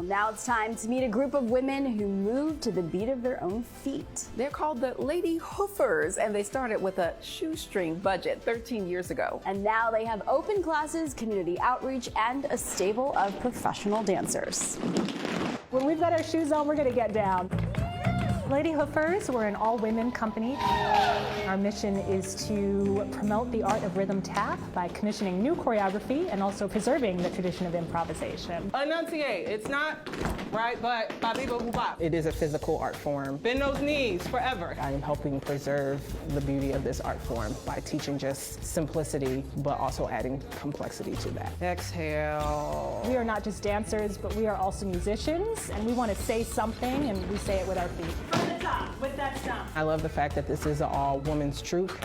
Now it's time to meet a group of women who move to the beat of their own feet. They're called the Lady Hoofers, and they started with a shoestring budget 13 years ago. And now they have open classes, community outreach, and a stable of professional dancers. When we've got our shoes on, we're gonna get down. Lady Hoofers, we're an all-women company. Our mission is to promote the art of rhythm tap by commissioning new choreography and also preserving the tradition of improvisation. Enunciate. It's not right, but ba-be-ba boo bop. It is a physical art form. Bend those knees forever. I am helping preserve the beauty of this art form by teaching just simplicity, but also adding complexity to that. Exhale. We are not just dancers, but we are also musicians, and we want to say something, and we say it with our feet. From the top, with that stomp. I love the fact that this is an all-women's troupe.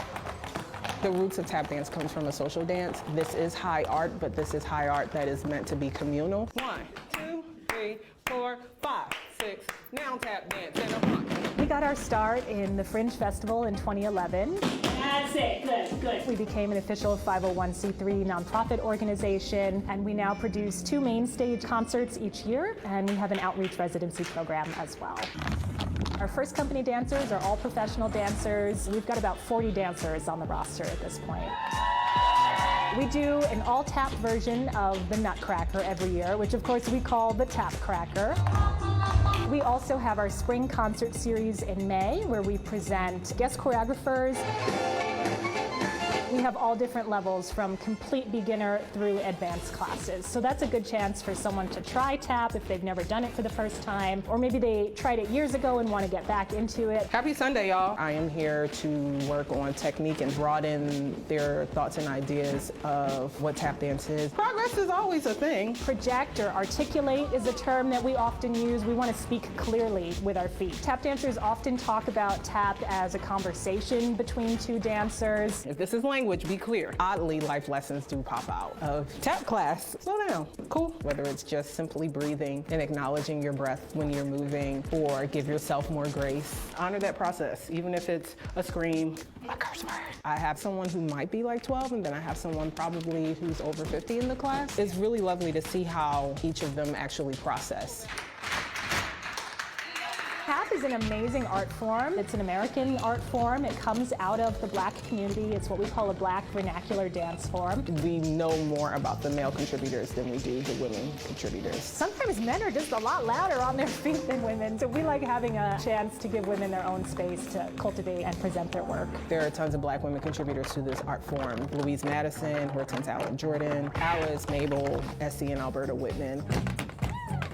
The roots of tap dance comes from a social dance. This is high art, but this is high art that is meant to be communal. 1, 2, 3, 4, 5, 6. Now tap dance and a punch. We got our start in the Fringe Festival in 2011. That's it, good, good. We became an official 501c3 nonprofit organization, and we now produce 2 main stage concerts each year, and we have an outreach residency program as well. Our first company dancers are all professional dancers. We've got about 40 dancers on the roster at this point. We do an all-tap version of the Nutcracker every year, which of course we call the Tap Cracker. We also have our spring concert series in May, where we present guest choreographers. We have all different levels, from complete beginner through advanced classes. So that's a good chance for someone to try tap if they've never done it for the first time, or maybe they tried it years ago and want to get back into it. Happy Sunday, y'all. I am here to work on technique and broaden their thoughts and ideas of what tap dance is. Progress is always a thing. Project or articulate is a term that we often use. We want to speak clearly with our feet. Tap dancers often talk about tap as a conversation between 2 dancers. If this is language, be clear. Oddly, life lessons do pop out of tap class. Slow down, cool. Whether it's just simply breathing and acknowledging your breath when you're moving, or give yourself more grace. Honor that process, even if it's a scream, a curse word. I have someone who might be like 12, and then I have someone probably who's over 50 in the class. It's really lovely to see how each of them actually process. Tap is an amazing art form. It's an American art form. It comes out of the Black community. It's what we call a Black vernacular dance form. We know more about the male contributors than we do the women contributors. Sometimes men are just a lot louder on their feet than women, so we like having a chance to give women their own space to cultivate and present their work. There are tons of Black women contributors to this art form. Louise Madison, Hortense Allen Jordan, Alice, Mabel, Essie, and Alberta Whitman.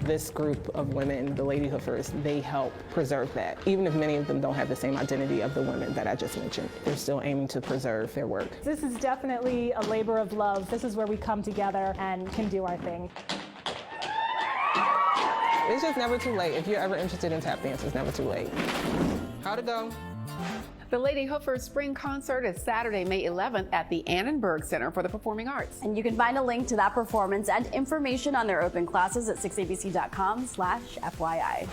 This group of women, the Lady Hoofers, they help preserve that. Even if many of them don't have the same identity of the women that I just mentioned, they're still aiming to preserve their work. This is definitely a labor of love. This is where we come together and can do our thing. It's just never too late. If you're ever interested in tap dance, it's never too late. How'd it go? The Lady Hoofers Spring Concert is Saturday, May 11th at the Annenberg Center for the Performing Arts. And you can find a link to that performance and information on their open classes at 6abc.com/FYI.